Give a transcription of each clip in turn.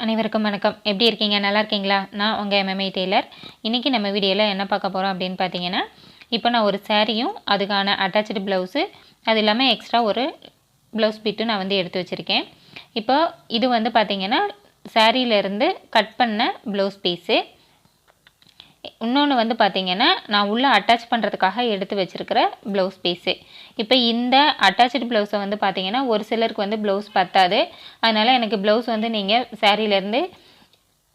அனைவருக்கும் வணக்கம். எப்படி இருக்கீங்க? நல்லா இருக்கீங்களா? நான் உங்கள் எம்எம்ஐ டெய்லர். இன்றைக்கி நம்ம வீடியோவில் என்ன பார்க்க போகிறோம் அப்படின்னு பார்த்தீங்கன்னா, இப்போ நான் ஒரு சாரியும் அதுக்கான அட்டாச்சு ப்ளவுஸு அது இல்லாமல் எக்ஸ்ட்ரா ஒரு ப்ளவுஸ் பிட்டு நான் வந்து எடுத்து வச்சுருக்கேன். இப்போ இது வந்து பார்த்திங்கன்னா சாரியிலேருந்து கட் பண்ண ப்ளவுஸ் பீஸு. இன்னொன்று வந்து பார்த்திங்கன்னா நான் உள்ளே அட்டாச் பண்ணுறதுக்காக எடுத்து வச்சுருக்கிற ப்ளவுஸ் பீஸு. இப்போ இந்த அட்டாச்சு ப்ளவுஸை வந்து பார்த்திங்கன்னா ஒரு சிலருக்கு வந்து ப்ளவுஸ் பத்தாது. அதனால் எனக்கு ப்ளவுஸ் வந்து நீங்கள் சாரியிலேருந்து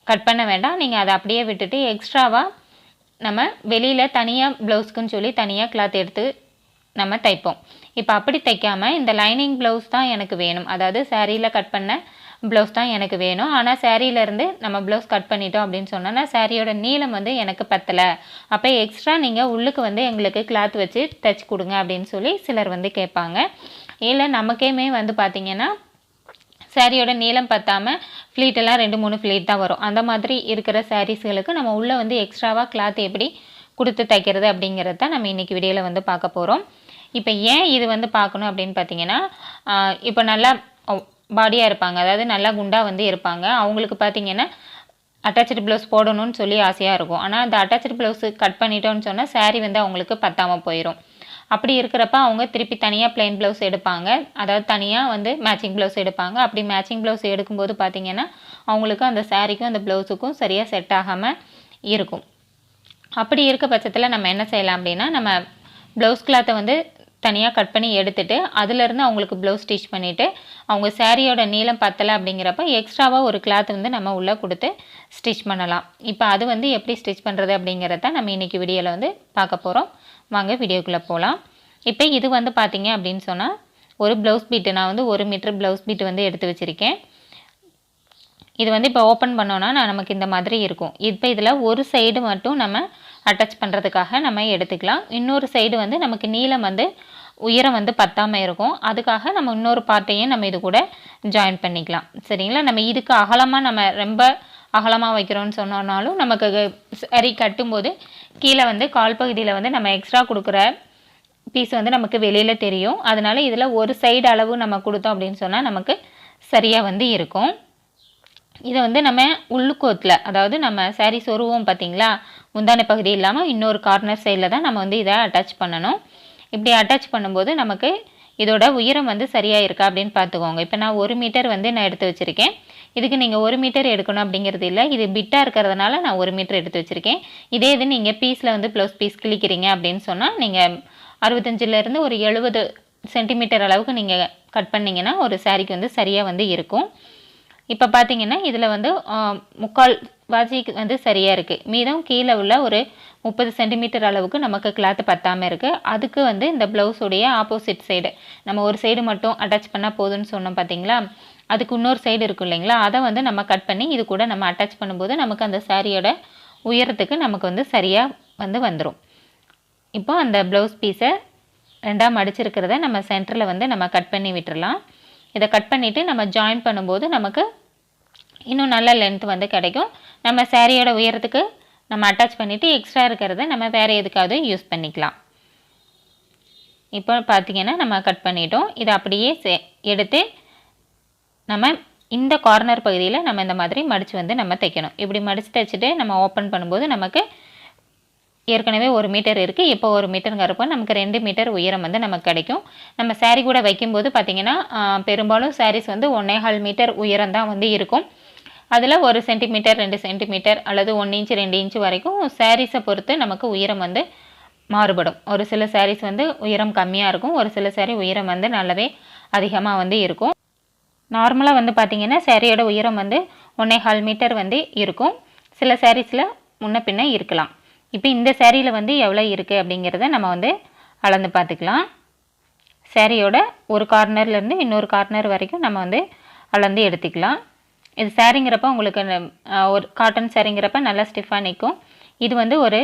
கட் பண்ண வேண்டாம், நீங்கள் அதை அப்படியே விட்டுட்டு எக்ஸ்ட்ராவாக நம்ம வெளியில் தனியாக ப்ளவுஸ்க்குன்னு சொல்லி தனியாக கிளாத் எடுத்து நம்ம தைப்போம். இப்போ அப்படி தைக்காமல் இந்த லைனிங் ப்ளவுஸ் தான் எனக்கு வேணும், அதாவது சாரியில் கட் பண்ண ப்ளவுஸ் தான் எனக்கு வேணும். ஆனால் சாரியிலேருந்து நம்ம ப்ளவுஸ் கட் பண்ணிட்டோம் அப்படின்னு சொன்னோன்னா சாரியோட நீளம் வந்து எனக்கு பத்தலை, அப்போ எக்ஸ்ட்ரா நீங்கள் உள்ளுக்கு வந்து எங்களுக்கு கிளாத் வச்சு தைச்சி கொடுங்க அப்படின்னு சொல்லி சிலர் வந்து கேட்பாங்க. இல்லை நமக்கேமே வந்து பார்த்திங்கன்னா சாரியோட நீளம் பத்தாமல் ஃப்ளீட்டெல்லாம் 2-3 ஃப்ளீட் தான் வரும். அந்த மாதிரி இருக்கிற சாரீஸ்களுக்கு நம்ம உள்ளே வந்து எக்ஸ்ட்ராவாக கிளாத் எப்படி கொடுத்து தைக்கிறது அப்படிங்கிறது தான் நம்ம இன்றைக்கி வீடியோவில் வந்து பார்க்க போகிறோம். இப்போ ஏன் இது வந்து பார்க்கணும் அப்படின்னு பார்த்தீங்கன்னா, இப்போ நல்லா பாடியாக இருப்பாங்க, அதாவது நல்லா குண்டாக வந்து இருப்பாங்க, அவங்களுக்கு பார்த்திங்கன்னா அட்டாச்சு ப்ளவுஸ் போடணும்னு சொல்லி ஆசையாக இருக்கும். ஆனால் அந்த அட்டாச்சு ப்ளவுஸு கட் பண்ணிட்டோன்னு சொன்னால் சாரீ வந்து அவங்களுக்கு பத்தாமல் போயிடும். அப்படி இருக்கிறப்ப அவங்க திருப்பி தனியாக ப்ளைன் ப்ளவுஸ் எடுப்பாங்க, அதாவது தனியாக வந்து மேட்சிங் ப்ளவுஸ் எடுப்பாங்க. அப்படி மேட்சிங் ப்ளவுஸ் எடுக்கும்போது பார்த்திங்கன்னா அவங்களுக்கு அந்த சாரீக்கும் அந்த ப்ளவுஸுக்கும் சரியாக செட் ஆகாமல் இருக்கும். அப்படி இருக்க பட்சத்தில் நம்ம என்ன செய்யலாம் அப்படின்னா, நம்ம ப்ளவுஸ் கிளாத்தை வந்து தனியாக கட் பண்ணி எடுத்துகிட்டு அதிலேருந்து அவங்களுக்கு ப்ளவுஸ் ஸ்டிச் பண்ணிவிட்டு அவங்க சாரியோட நீளம் பத்தலை அப்படிங்கிறப்ப எக்ஸ்ட்ராவாக ஒரு கிளாத் வந்து நம்ம உள்ளே கொடுத்து ஸ்டிச் பண்ணலாம். இப்போ அது வந்து எப்படி ஸ்டிச் பண்ணுறது அப்படிங்கிறத நம்ம இன்றைக்கி வீடியோவில் வந்து பார்க்க போகிறோம். வாங்க வீடியோக்குள்ளே போகலாம். இப்போ இது வந்து பார்த்திங்க அப்படின்னு சொன்னால் ஒரு ப்ளவுஸ் பீட்டு, நான் வந்து 1 மீட்டர் ப்ளவுஸ் பீட்டு வந்து எடுத்து வச்சுருக்கேன். இது வந்து இப்போ ஓப்பன் பண்ணோன்னா நமக்கு இந்த மாதிரி இருக்கும். இப்போ இதில் ஒரு சைடு மட்டும் நம்ம அட்டாச் பண்ணுறதுக்காக நம்ம எடுத்துக்கலாம். இன்னொரு சைடு வந்து நமக்கு நீளம் வந்து உயரம் வந்து பத்தாமல் இருக்கும், அதுக்காக நம்ம இன்னொரு பார்ட்டையும் நம்ம இது கூட ஜாயின் பண்ணிக்கலாம். சரிங்களா? நம்ம இதுக்கு அகலமாக நம்ம ரொம்ப அகலமாக வைக்கிறோன்னு சொன்னோன்னாலும் நமக்கு சரி கட்டும்போது கீழே வந்து கால் பகுதியில் வந்து நம்ம எக்ஸ்ட்ரா கொடுக்குற பீஸ் வந்து நமக்கு வெளியில் தெரியும். அதனால இதில் ஒரு சைடு அளவு நம்ம கொடுத்தோம் அப்படின்னு சொன்னால் நமக்கு சரியாக வந்து இருக்கும். இதை வந்து நம்ம உள்ளுக்கோத்தில், அதாவது நம்ம சாரீ சொருவோம் பார்த்திங்களா, முந்தானை பகுதி இல்லாமல் இன்னொரு கார்னர் சைடில் தான் நம்ம வந்து இதை அட்டாச் பண்ணணும். இப்படி அட்டாச் பண்ணும்போது நமக்கு இதோட உயரம் வந்து சரியாக இருக்கா அப்படின்னு பார்த்துக்கோங்க. இப்போ நான் 1 மீட்டர் வந்து நான் எடுத்து வச்சுருக்கேன். இதுக்கு நீங்கள் 1 மீட்டர் எடுக்கணும் அப்படிங்கிறது இல்லை, இது பிட்டாக இருக்கிறதுனால நான் 1 மீட்டர் எடுத்து வச்சுருக்கேன். இதே இது நீங்கள் பீஸில் வந்து ப்ளவுஸ் பீஸ் கிழிக்கிறீங்க அப்படின்னு சொன்னால் நீங்கள் 65லேருந்து ஒரு 70 சென்டிமீட்டர் அளவுக்கு நீங்கள் கட் பண்ணிங்கன்னா ஒரு சாரீக்கு வந்து சரியாக வந்து இருக்கும். இப்போ பார்த்திங்கன்னா இதில் வந்து 3/4 வாசிக்கு வந்து சரியாக இருக்குது. மீதம் கீழே உள்ள ஒரு 30 சென்டிமீட்டர் அளவுக்கு நமக்கு கிளாத்து பத்தாமல் இருக்குது. அதுக்கு வந்து இந்த ப்ளவுஸுடைய ஆப்போசிட் சைடு நம்ம ஒரு சைடு மட்டும் அட்டாச் பண்ணால் போதும்னு சொன்னோம் பார்த்திங்களா, அதுக்கு இன்னொரு சைடு இருக்கும் இல்லைங்களா, அதை வந்து நம்ம கட் பண்ணி இது கூட நம்ம அட்டாச் பண்ணும்போது நமக்கு அந்த சாரியோட உயரத்துக்கு நமக்கு வந்து சரியாக வந்து வந்துடும். இப்போ அந்த ப்ளவுஸ் பீஸை 2ஆக மடிச்சிருக்கிறத நம்ம சென்டரில் வந்து நம்ம கட் பண்ணி விட்டுறலாம். இதை கட் பண்ணிவிட்டு நம்ம ஜாயின் பண்ணும்போது நமக்கு இன்னும் நல்ல லென்த் வந்து கிடைக்கும். நம்ம சாரியோட உயரத்துக்கு நம்ம அட்டாச் பண்ணிவிட்டு எக்ஸ்ட்ரா இருக்கிறத நம்ம வேறு எதுக்காவது யூஸ் பண்ணிக்கலாம். இப்போ பார்த்திங்கன்னா நம்ம கட் பண்ணிட்டோம். இதை அப்படியே எடுத்து நம்ம இந்த கார்னர் பகுதியில் நம்ம இந்த மாதிரி மடித்து வந்து நம்ம தைக்கணும். இப்படி மடித்து தைச்சிட்டு நம்ம ஓப்பன் பண்ணும்போது நமக்கு ஏற்கனவே 1 மீட்டர் இருக்குது, இப்போ 1 மீட்டருங்கிறப்போ நமக்கு 2 மீட்டர் உயரம் வந்து நமக்கு கிடைக்கும். நம்ம சாரீ கூட வைக்கும்போது பார்த்திங்கன்னா பெரும்பாலும் சாரீஸ் வந்து 1.25 மீட்டர் உயரம் தான் வந்து இருக்கும். அதில் 1 சென்டிமீட்டர் 2 சென்டிமீட்டர் அல்லது 1 இன்ச் 2 இன்ச் வரைக்கும் சாரீஸை பொறுத்து நமக்கு உயரம் வந்து மாறுபடும். ஒரு சில சாரீஸ் வந்து உயரம் கம்மியாக இருக்கும், ஒரு சில சாரீ உயரம் வந்து நல்லாவே அதிகமாக வந்து இருக்கும். நார்மலாக வந்து பார்த்திங்கன்னா சாரியோட உயரம் வந்து 1.25 மீட்டர் வந்து இருக்கும். சில சாரீஸில் முன்ன பின்ன இருக்கலாம். இப்போ இந்த சாரியில் வந்து எவ்வளோ இருக்குது அப்படிங்கிறத நம்ம வந்து அளந்து பார்த்துக்கலாம். சாரியோட ஒரு கார்னர்லேருந்து இன்னொரு கார்னர் வரைக்கும் நம்ம வந்து அளந்து எடுத்துக்கலாம். இது சாரிங்கிறப்ப உங்களுக்கு ஒரு காட்டன் சாரிங்கிறப்ப நல்லா ஸ்டிஃபாக நிற்கும். இது வந்து ஒரு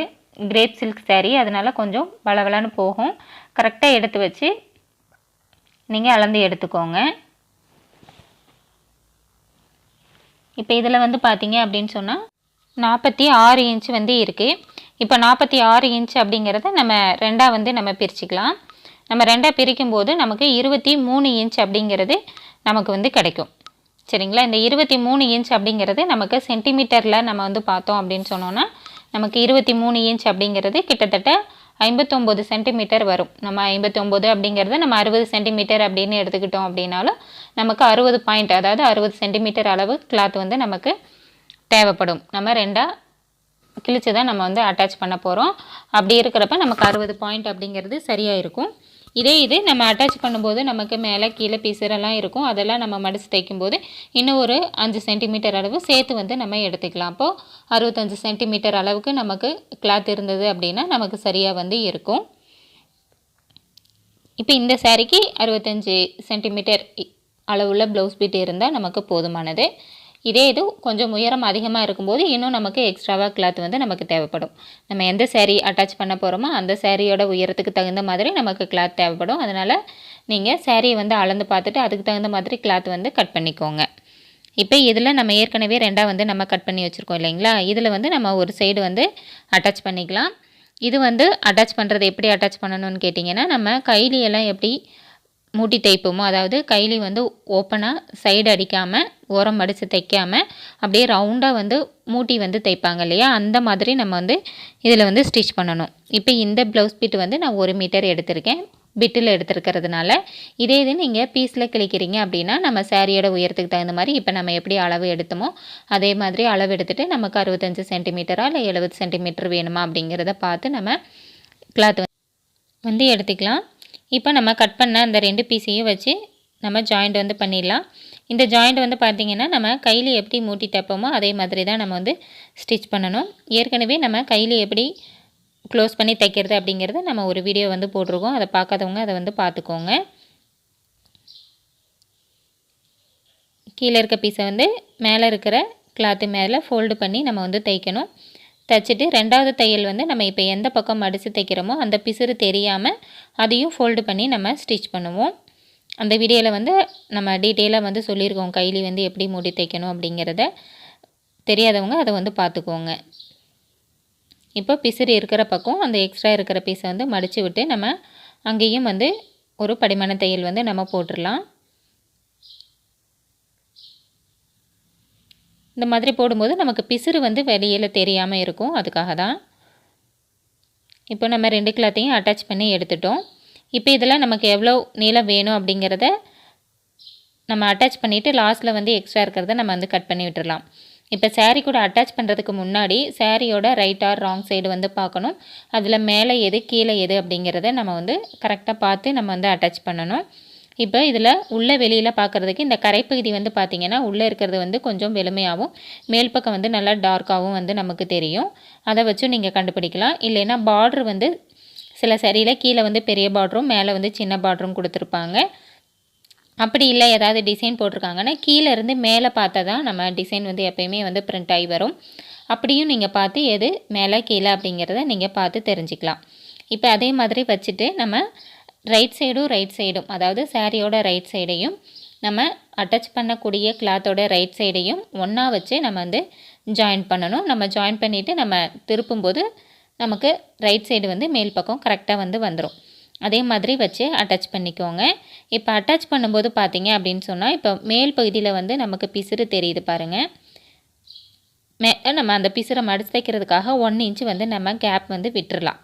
கிரேப் சில்க் சாரீ, அதனால் கொஞ்சம் வளவளன்னு போகும். கரெக்டாக எடுத்து வச்சு நீங்கள் அளந்து எடுத்துக்கோங்க. இப்போ இதில் வந்து பார்த்தீங்க அப்படின்னு சொன்னால் 46 இன்ச் வந்து இருக்குது. இப்போ 46 இன்ச் அப்படிங்கிறத நம்ம 2ஆக வந்து நம்ம பிரிச்சுக்கலாம். நம்ம 2ஆக பிரிக்கும்போது நமக்கு 23 இன்ச் அப்படிங்கிறது நமக்கு வந்து கிடைக்கும். சரிங்களா. இந்த 23 இன்ச் அப்படிங்கிறது நமக்கு சென்டிமீட்டரில் நம்ம வந்து பார்த்தோம் அப்படின்னு சொன்னோன்னா நமக்கு 23 இன்ச் அப்படிங்கிறது கிட்டத்தட்ட 59 சென்டிமீட்டர் வரும். நம்ம 59 அப்படிங்கிறத நம்ம 60 சென்டிமீட்டர் அப்படின்னு எடுத்துக்கிட்டோம் அப்படின்னாலும் நமக்கு 60 பாயிண்ட், அதாவது 60 சென்டிமீட்டர் அளவு கிளாத் வந்து நமக்கு தேவைப்படும். நம்ம ரெண்டாக கிழிச்சு தான் நம்ம வந்து அட்டாச் பண்ண போகிறோம். அப்படி இருக்கிறப்ப நமக்கு 60 பாயிண்ட் அப்படிங்கிறது சரியாக இருக்கும். இதே இது நம்ம அட்டாச் பண்ணும்போது நமக்கு மேலே கீழே பீஸரெல்லாம் இருக்கும். அதெல்லாம் நம்ம மடித்து தைக்கும்போது இன்னும் ஒரு 5 சென்டிமீட்டர் அளவு சேர்த்து வந்து நம்ம எடுத்துக்கலாம். அப்போது 65 சென்டிமீட்டர் அளவுக்கு நமக்கு கிளாத் இருந்தது அப்படின்னா நமக்கு சரியாக வந்து இருக்கும். இப்போ இந்த சாரீக்கு 65 சென்டிமீட்டர் அளவுள்ள ப்ளவுஸ் பீட் இருந்தால் நமக்கு போதுமானது. இதே இது கொஞ்சம் உயரம் அதிகமாக இருக்கும்போது இன்னும் நமக்கு எக்ஸ்ட்ராவாக கிளாத் வந்து நமக்கு தேவைப்படும். நம்ம எந்த சாரீ அட்டாச் பண்ண போகிறோமோ அந்த சாரியோட உயரத்துக்கு தகுந்த மாதிரி நமக்கு கிளாத் தேவைப்படும். அதனால் நீங்கள் சாரியை வந்து அளந்து பார்த்துட்டு அதுக்கு தகுந்த மாதிரி கிளாத் வந்து கட் பண்ணிக்கோங்க. இப்போ இதில் நம்ம ஏற்கனவே ரெண்டாக வந்து நம்ம கட் பண்ணி வச்சுருக்கோம் இல்லைங்களா. இதில் வந்து நம்ம ஒரு சைடு வந்து அட்டாச் பண்ணிக்கலாம். இது வந்து அட்டாச் பண்ணுறது எப்படி அட்டாச் பண்ணணும்னு கேட்டிங்கன்னா, நம்ம கைலியெல்லாம் எப்படி மூட்டி தைப்போமோ, அதாவது கைலி வந்து ஓப்பனாக சைடு அடிக்காமல் ஓரம் மடித்து தைக்காமல் அப்படியே ரவுண்டாக வந்து மூட்டி வந்து தைப்பாங்க இல்லையா, அந்த மாதிரி நம்ம வந்து இதில் வந்து ஸ்டிச் பண்ணணும். இப்போ இந்த ப்ளவுஸ் பீட் வந்து நான் 1 மீட்டர் எடுத்திருக்கேன் பிட்டில் எடுத்துருக்கிறதுனால. இதே இது நீங்கள் பீஸில் கிழிக்கிறீங்க அப்படின்னா நம்ம சாரியோட உயரத்துக்கு தகுந்த மாதிரி இப்போ நம்ம எப்படி அளவு எடுத்தோமோ அதே மாதிரி அளவு எடுத்துகிட்டு நமக்கு 65 சென்டிமீட்டரா இல்லை 70 சென்டிமீட்டர் வேணுமா அப்படிங்கிறத பார்த்து நம்ம கிளாத் வந்து எடுத்துக்கலாம். இப்போ நம்ம கட் பண்ண அந்த 2 பீஸையும் வச்சு நம்ம ஜாயிண்ட் வந்து பண்ணிடலாம். இந்த ஜாயிண்ட் வந்து பார்த்திங்கன்னா நம்ம கையில் எப்படி மூட்டி தைப்போமோ அதே மாதிரி தான் நம்ம வந்து ஸ்டிச் பண்ணணும். ஏற்கனவே நம்ம கையில் எப்படி க்ளோஸ் பண்ணி தைக்கிறது அப்படிங்கிறது நம்ம ஒரு வீடியோ வந்து போட்டிருக்கோம். அதை பார்க்காதவங்க அதை வந்து பார்த்துக்கோங்க. கீழே இருக்க பீஸை வந்து மேலே இருக்கிற கிளாத்து மேலே ஃபோல்டு பண்ணி நம்ம வந்து தைக்கணும். தைச்சிட்டு ரெண்டாவது தையல் வந்து நம்ம இப்போ எந்த பக்கம் மடித்து தைக்கிறோமோ அந்த பிசுறு தெரியாமல் அதையும் ஃபோல்டு பண்ணி நம்ம ஸ்டிச் பண்ணுவோம். அந்த வீடியோவில் வந்து நம்ம டீட்டெயிலாக வந்து சொல்லியிருக்கோம் கைலி வந்து எப்படி மூடி தைக்கணும் அப்படிங்கிறத. தெரியாதவங்க அதை வந்து பார்த்துக்கோங்க. இப்போ பிசுறு இருக்கிற பக்கம் அந்த எக்ஸ்ட்ரா இருக்கிற பீஸை வந்து மடித்து விட்டு நம்ம அங்கேயும் வந்து ஒரு படிமான தையல் வந்து நம்ம போட்டுடலாம். இந்த மாதிரி போடும்போது நமக்கு பிசுறு வந்து வெளியில் தெரியாமல் இருக்கும், அதுக்காக தான். இப்போ நம்ம 2 கிளாத்தையும் அட்டாச் பண்ணி எடுத்துட்டோம். இப்போ இதில் நமக்கு எவ்வளோ நீளம் வேணும் அப்படிங்கிறத நம்ம அட்டாச் பண்ணிவிட்டு லாஸ்ட்டில் வந்து எக்ஸ்ட்ரா இருக்கிறத நம்ம வந்து கட் பண்ணி விட்டுடலாம். இப்போ சாரீ கூட அட்டாச் பண்ணுறதுக்கு முன்னாடி சாரியோட ரைட் ஆர் ராங் சைடு வந்து பார்க்கணும். அதில் மேலே எது கீழே எது அப்படிங்கிறத நம்ம வந்து கரெக்டாக பார்த்து நம்ம வந்து அட்டாச் பண்ணணும். இப்போ இதில் உள்ளே வெளியில் பார்க்குறதுக்கு இந்த கரைப்பகுதி வந்து பார்த்திங்கன்னா உள்ளே இருக்கிறது வந்து கொஞ்சம் வெளுமையாகவும் மேல் பக்கம் வந்து நல்லா டார்க்காகவும் வந்து நமக்கு தெரியும். அதை வச்சும் நீங்கள் கண்டுபிடிக்கலாம். இல்லைன்னா பார்ட்ரு வந்து சில சாரியில் கீழே வந்து பெரிய பார்டரும் மேலே வந்து சின்ன பார்டரும் கொடுத்துருப்பாங்க. அப்படி இல்லை ஏதாவது டிசைன் போட்டிருக்காங்கன்னா கீழே இருந்து மேலே பார்த்தா தான் நம்ம டிசைன் வந்து எப்போயுமே வந்து பிரிண்ட் ஆகி வரும். அப்படியும் நீங்கள் பார்த்து எது மேலே கீழே அப்படிங்கிறத நீங்கள் பார்த்து தெரிஞ்சுக்கலாம். இப்போ அதே மாதிரி வச்சுட்டு நம்ம ரைட் சைடும் அதாவது சாரியோட ரைட் சைடையும் நம்ம அட்டாச் பண்ணக்கூடிய கிளாத்தோட ரைட் சைடையும் ஒன்றா வச்சு நம்ம வந்து ஜாயின் பண்ணணும். நம்ம ஜாயின் பண்ணிவிட்டு நம்ம திருப்பும்போது நமக்கு ரைட் சைடு வந்து மேல் பக்கம் கரெக்டாக வந்து வந்துடும். அதே மாதிரி வச்சு அட்டாச் பண்ணிக்கோங்க. இப்போ அட்டாச் பண்ணும்போது பார்த்தீங்க அப்படின்னு சொன்னால் இப்போ மேல் பகுதியில் வந்து நமக்கு பிசுறு தெரியுது பாருங்கள். நம்ம அந்த பிசுரை மடித்து தைக்கிறதுக்காக 1 இன்ச்சு வந்து நம்ம கேப் வந்து விட்டுறலாம்.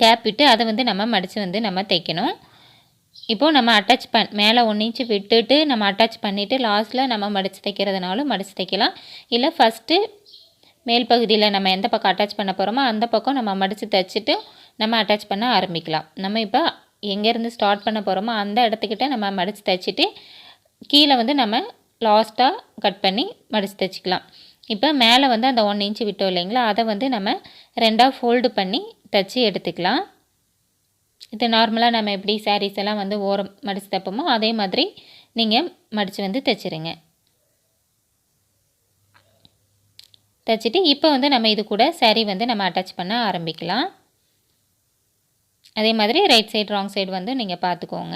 கேப் விட்டு அதை வந்து நம்ம மடித்து வந்து நம்ம தைக்கணும். இப்போது நம்ம அட்டாச் மேலே 1 இன்ச்சு விட்டுட்டு நம்ம அட்டாச் பண்ணிவிட்டு லாஸ்ட்டில் நம்ம மடித்து தைக்கிறதுனாலும் மடித்து தைக்கலாம். இல்லை ஃபஸ்ட்டு மேல் பகுதியில் நம்ம எந்த பக்கம் அட்டாச் பண்ண போகிறோமோ அந்த பக்கம் நம்ம மடித்து தைச்சிட்டு நம்ம அட்டாச் பண்ண ஆரம்பிக்கலாம். நம்ம இப்போ எங்கேருந்து ஸ்டார்ட் பண்ண போகிறோமோ அந்த இடத்துக்கிட்ட நம்ம மடித்து தைச்சிட்டு கீழே வந்து நம்ம லாஸ்ட்டாக கட் பண்ணி மடித்து தைச்சிக்கலாம். இப்போ மேலே வந்து அந்த 1 இன்ச்சு விட்டோம் இல்லைங்களா, அதை வந்து நம்ம 2ஆக ஃபோல்டு பண்ணி தைச்சி எடுத்துக்கலாம். இது நார்மலாக நம்ம எப்படி சாரீஸ் எல்லாம் வந்து ஓரம் மடித்து தைப்போமோ அதே மாதிரி நீங்கள் மடித்து வந்து தைச்சிருங்க. தைச்சிட்டு இப்போ வந்து நம்ம இது கூட சாரீ வந்து நம்ம அட்டாச் பண்ண ஆரம்பிக்கலாம். அதே மாதிரி ரைட் சைடு ராங் சைடு வந்து நீங்கள் பார்த்துக்கோங்க.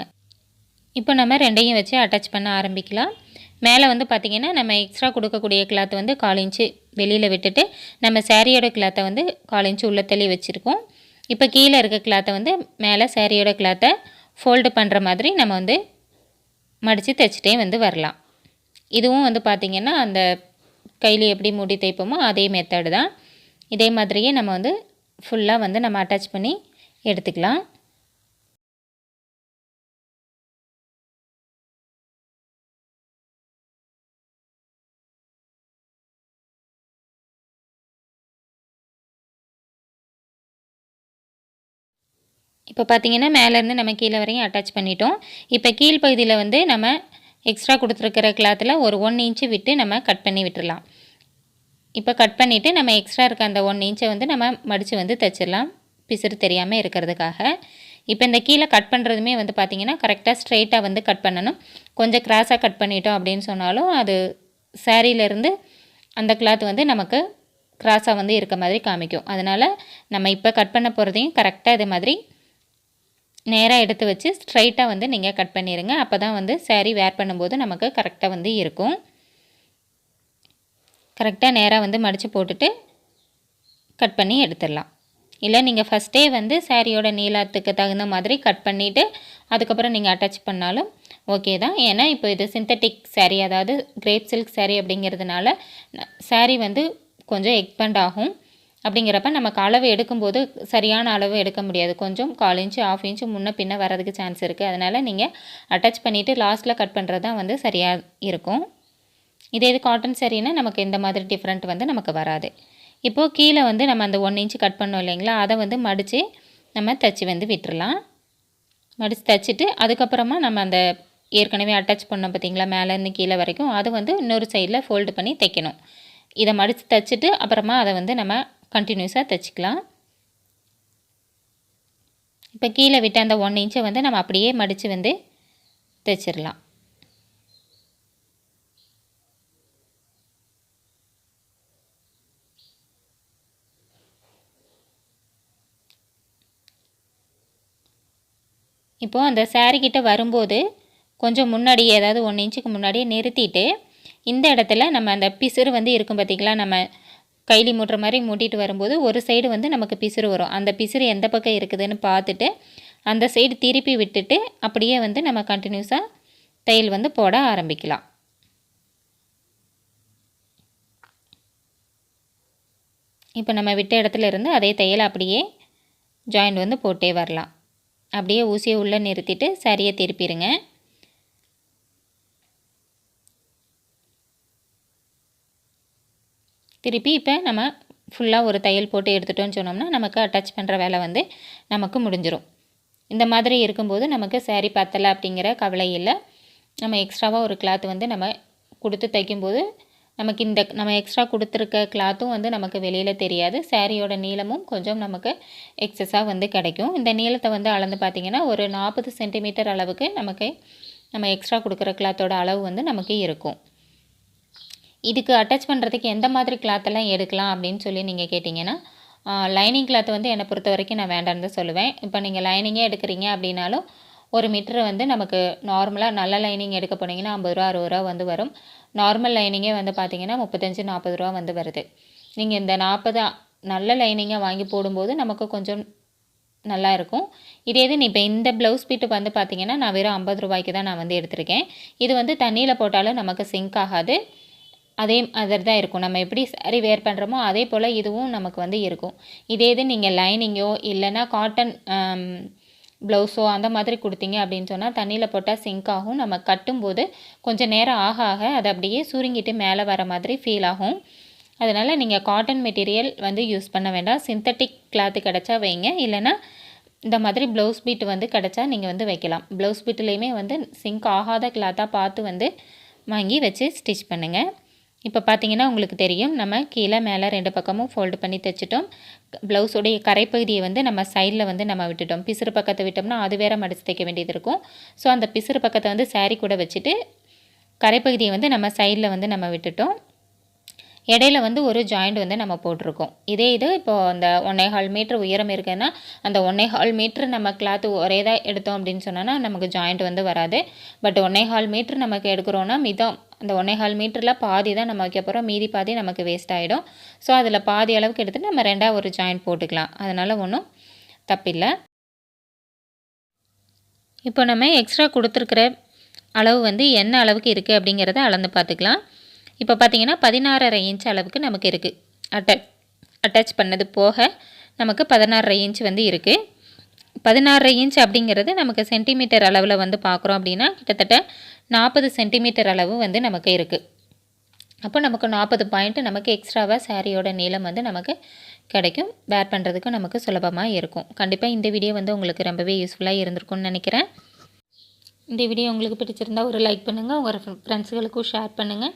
இப்போ நம்ம 2ஐயும் வச்சு அட்டாச் பண்ண ஆரம்பிக்கலாம். மேலே வந்து பார்த்திங்கன்னா நம்ம எக்ஸ்ட்ரா கொடுக்கக்கூடிய கிளாத் வந்து 1/4 இன்ச்சு வெளியில் விட்டுட்டு நம்ம சாரியோட கிளாத்தை வந்து 1/4 இன்ச்சு உள்ள தள்ளி வச்சுருக்கோம். இப்போ கீழே இருக்க கிளாத்தை வந்து மேலே சாரியோட கிளாத்தை ஃபோல்டு பண்ணுற மாதிரி நம்ம வந்து மடித்து தைச்சிட்டே வந்து வரலாம். இதுவும் வந்து பார்த்திங்கன்னா அந்த கையில் எப்படி மூடி தைப்போமோ அதே மெத்தடு தான். இதே மாதிரியே நம்ம வந்து ஃபுல்லாக வந்து நம்ம அட்டாச் பண்ணி எடுத்துக்கலாம். இப்போ பார்த்திங்கன்னா மேலேருந்து நம்ம கீழே வரையும் அட்டாச் பண்ணிட்டோம். இப்போ கீழ்ப்பகுதியில் வந்து நம்ம எக்ஸ்ட்ரா கொடுத்துருக்கிற கிளாத்தில் ஒரு 1 இன்ச்சு விட்டு நம்ம கட் பண்ணி விட்டுடலாம். இப்போ கட் பண்ணிவிட்டு நம்ம எக்ஸ்ட்ரா இருக்க அந்த 1 இன்ச்சை வந்து நம்ம மடித்து வந்து தைச்சிடலாம், பிசுறு தெரியாமல் இருக்கிறதுக்காக. இப்போ இந்த கீழே கட் பண்ணுறதுமே வந்து பார்த்திங்கன்னா கரெக்டாக ஸ்ட்ரெயிட்டாக வந்து கட் பண்ணணும். கொஞ்சம் கிராஸாக கட் பண்ணிட்டோம் அப்படின்னு சொன்னாலும் அது சாரீலேருந்து அந்த கிளாத் வந்து நமக்கு கிராஸாக வந்து இருக்க மாதிரி காமிக்கும். அதனால் நம்ம இப்போ கட் பண்ண போகிறதையும் கரெக்டாக இதே மாதிரி நேராக எடுத்து வச்சு ஸ்ட்ரைட்டாக வந்து நீங்கள் கட் பண்ணிடுங்க. அப்போ தான் வந்து சாரீ வேர் பண்ணும்போது நமக்கு கரெக்டாக வந்து இருக்கும். கரெக்டாக நேராக வந்து மடித்து போட்டுட்டு கட் பண்ணி எடுத்துடலாம். இல்லை நீங்கள் ஃபஸ்ட்டே வந்து சாரியோட நீளத்துக்கு தகுந்த மாதிரி கட் பண்ணிவிட்டு அதுக்கப்புறம் நீங்கள் அட்டாச் பண்ணாலும் ஓகே தான். ஏன்னா இப்போ இது சிந்தட்டிக் சாரீ, அதாவது கிரேப் சில்க் சாரீ அப்படிங்கிறதுனால சாரீ வந்து கொஞ்சம் எக்ஸ்பெண்ட் ஆகும். அப்படிங்கிறப்ப நமக்கு அளவு எடுக்கும்போது சரியான அளவு எடுக்க முடியாது. கொஞ்சம் 1/4 இன்ச்சு 1/2 இன்ச்சு முன்ன பின்ன வரதுக்கு சான்ஸ் இருக்குது. அதனால் நீங்கள் அட்டாச் பண்ணிவிட்டு லாஸ்ட்டில் கட் பண்ணுறது தான் வந்து சரியாக இருக்கும். இதே இது காட்டன் சாரீனா நமக்கு இந்த மாதிரி டிஃப்ரெண்ட் வந்து நமக்கு வராது. இப்போது கீழே வந்து நம்ம அந்த 1 இன்ச்சு கட் பண்ணோம் இல்லைங்களா, அதை வந்து மடித்து நம்ம தைச்சி வந்து விட்டுறலாம். மடித்து தைச்சிட்டு அதுக்கப்புறமா நம்ம அந்த ஏற்கனவே அட்டாச் பண்ணோம் பார்த்திங்களா மேலேருந்து கீழே வரைக்கும், அதை வந்து இன்னொரு சைடில் ஃபோல்டு பண்ணி தைக்கணும். இதை மடித்து தைச்சிட்டு அப்புறமா அதை வந்து நம்ம கண்டினியூஸாக தைச்சிக்கலாம். இப்போ கீழே விட்ட அந்த 1 இன்ச்சை வந்து நம்ம அப்படியே மடித்து வந்து தைச்சிடலாம். இப்போது அந்த சாரீ கிட்ட வரும்போது கொஞ்சம் முன்னாடி, ஏதாவது 1 இன்ச்சுக்கு முன்னாடியே நிறுத்திட்டு இந்த இடத்துல நம்ம அந்த பிசுறு வந்து இருக்கும் பார்த்திங்களா, நம்ம கைலி மூட்டுற மாதிரி மூட்டிட்டு வரும்போது ஒரு சைடு வந்து நமக்கு பிசுறு வரும். அந்த பிசுறு எந்த பக்கம் இருக்குதுன்னு பார்த்துட்டு அந்த சைடு திருப்பி விட்டுட்டு அப்படியே வந்து நம்ம கண்டினியூஸாக தையல் வந்து போட ஆரம்பிக்கலாம். இப்போ நம்ம விட்ட இடத்துல இருந்து அதே தையல் அப்படியே ஜாயிண்ட் வந்து போட்டே வரலாம். அப்படியே ஊசியை உள்ளே நிறுத்திட்டு சரியை திருப்பிடுங்க. திருப்பி இப்போ நம்ம ஃபுல்லாக ஒரு தையல் போட்டு எடுத்துட்டோன்னு சொன்னோம்னா நமக்கு அட்டாச் பண்ணுற வேலை வந்து நமக்கு முடிஞ்சிடும். இந்த மாதிரி இருக்கும்போது நமக்கு சாரீ பத்தலை அப்படிங்கிற கவலை இல்லை. நம்ம எக்ஸ்ட்ராவாக ஒரு கிளாத் வந்து நம்ம கொடுத்து தைக்கும்போது நமக்கு நம்ம எக்ஸ்ட்ரா கொடுத்துருக்க கிளாத்தும் வந்து நமக்கு வெளியில் தெரியாது. சாரியோட நீளமும் கொஞ்சம் நமக்கு எக்ஸஸாக வந்து கிடைக்கும். இந்த நீளத்தை வந்து அளந்து பார்த்திங்கன்னா ஒரு 40 சென்டிமீட்டர் அளவுக்கு நம்ம எக்ஸ்ட்ரா கொடுக்குற கிளாத்தோட அளவு வந்து நமக்கு இருக்கும். இதுக்கு அட்டாச் பண்ணுறதுக்கு எந்த மாதிரி கிளாத்தெல்லாம் எடுக்கலாம் அப்படின்னு சொல்லி நீங்கள் கேட்டிங்கன்னா, லைனிங் கிளாத் வந்து என்னை பொறுத்த வரைக்கும் நான் வேண்டான்னு தான் சொல்லுவேன். இப்போ நீங்கள் லைனிங்கே எடுக்கிறீங்க அப்படின்னாலும் 1 மீட்டர் வந்து நமக்கு நார்மலாக நல்ல லைனிங் எடுக்க போனீங்கன்னா 50 ரூபா 60 ரூபா வந்து வரும். நார்மல் லைனிங்கே வந்து பார்த்திங்கன்னா 35-40 ரூபா வந்து வருது. நீங்கள் இந்த 40 நல்ல லைனிங்கை வாங்கி போடும்போது நமக்கு கொஞ்சம் நல்லா இருக்கும். இதே இது இப்போ இந்த ப்ளவுஸ் பீட்டு வந்து பார்த்திங்கன்னா நான் வெறும் 50 ரூபாய்க்கு தான் நான் வந்து எடுத்திருக்கேன். இது வந்து தண்ணியில் போட்டாலும் நமக்கு சிங்க் ஆகாது. அதே மாதிரி தான் இருக்கும். நம்ம எப்படி சாரீ வேர் பண்ணுறோமோ அதே போல் இதுவும் நமக்கு வந்து இருக்கும். இதே இது நீங்கள் லைனிங்கோ இல்லைன்னா காட்டன் ப்ளவுஸோ அந்த மாதிரி கொடுத்தீங்க அப்படின்னு சொன்னால் தண்ணியில் போட்டால் சிங்க் ஆகும். நம்ம கட்டும்போது கொஞ்சம் நேரம் ஆக ஆக அது அப்படியே சுருங்கிட்டு மேலே வர மாதிரி ஃபீல் ஆகும். அதனால் நீங்கள் காட்டன் மெட்டீரியல் வந்து யூஸ் பண்ண வேண்டாம். சிந்தட்டிக் கிளாத்து கிடச்சா வைங்க, இல்லைனா இந்த மாதிரி ப்ளவுஸ் பீட்டு வந்து கிடச்சா நீங்கள் வந்து வைக்கலாம். ப்ளவுஸ் பீட்டுலேயுமே வந்து சிங்க் ஆகாத கிளாத்தாக பார்த்து வந்து வாங்கி வச்சு ஸ்டிச் பண்ணுங்கள். இப்போ பார்த்தீங்கன்னா உங்களுக்கு தெரியும், நம்ம கீழே மேலே 2 பக்கமும் ஃபோல்டு பண்ணி தைச்சிட்டோம். ப்ளவுஸோடைய கரைப்பகுதியை வந்து நம்ம சைடில் வந்து நம்ம விட்டுட்டோம். பிசுறு பக்கத்தை விட்டோம்னா அது வேறு மடித்து தைக்க வேண்டியது இருக்கும். ஸோ அந்த பிசுறு பக்கத்தை வந்து சாரீ கூட வச்சுட்டு கரைப்பகுதியை வந்து நம்ம சைடில் வந்து நம்ம விட்டுட்டோம். இடையில வந்து ஒரு ஜாயிண்ட் வந்து நம்ம போட்டிருக்கோம். இதே இது இப்போது அந்த 1.25 மீட்டர் உயரம் இருக்குன்னா அந்த 1.25 மீட்டர் நம்ம கிளாத்து ஒரே தான் எடுத்தோம் அப்படின்னு சொன்னோன்னா நமக்கு ஜாயிண்ட் வந்து வராது. பட் 1.25 மீட்டர் நமக்கு எடுக்கிறோன்னா மிதம் அந்த 1.25 மீட்டரில் பாதி தான் நம்ம வைக்க போகிறோம், மீதி பாதி நமக்கு வேஸ்ட் ஆகிடும். ஸோ அதில் பாதி அளவுக்கு எடுத்துகிட்டு நம்ம 2ஆக ஒரு ஜாயிண்ட் போட்டுக்கலாம். அதனால் ஒன்றும் தப்பில்லை. இப்போ நம்ம எக்ஸ்ட்ரா கொடுத்துருக்கிற அளவு வந்து என்ன அளவுக்கு இருக்குது அப்படிங்கிறத அளந்து பார்த்துக்கலாம். இப்போ பார்த்தீங்கன்னா 16.5 இன்ச் அளவுக்கு நமக்கு இருக்குது. அட்டாச் பண்ணது போக நமக்கு 16.5 இன்ச் வந்து இருக்குது. 16.5 இன்ச் அப்படிங்கிறது நமக்கு சென்டிமீட்டர் அளவில் வந்து பார்க்குறோம் அப்படின்னா கிட்டத்தட்ட 40 சென்டிமீட்டர் அளவு வந்து நமக்கு இருக்குது. அப்போ நமக்கு 40 பாயிண்ட் நமக்கு எக்ஸ்ட்ராவாக சாரியோட நீளம் வந்து நமக்கு கிடைக்கும். வேர் பண்ணுறதுக்கு நமக்கு சுலபமாக இருக்கும். கண்டிப்பாக இந்த வீடியோ வந்து உங்களுக்கு ரொம்பவே யூஸ்ஃபுல்லாக இருந்திருக்கும்னு நினைக்கிறேன். இந்த வீடியோ உங்களுக்கு பிடிச்சிருந்தால் ஒரு லைக் பண்ணுங்கள், உங்கள் ஃப்ரெண்ட்ஸுகளுக்கும் ஷேர் பண்ணுங்கள்.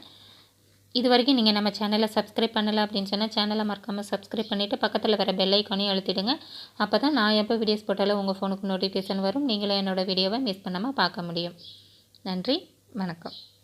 இது வரைக்கும் நீங்கள் நம்ம சேனலை சப்ஸ்கிரைப் பண்ணலை அப்படின்னு சொன்னால் சேனலை மறக்காமல் சப்ஸ்கிரைப் பண்ணிவிட்டு பக்கத்தில் வர பெல் ஐக்கானையும் அழுத்திடுங்க. அப்போ தான் நான் எப்போ வீடியோஸ் போட்டாலும் உங்கள் ஃபோனுக்கு நோட்டிஃபிகேஷன் வரும். நீங்களும் என்னோடய வீடியோவை மிஸ் பண்ணாமல் பார்க்க முடியும். நன்றி, வணக்கம்.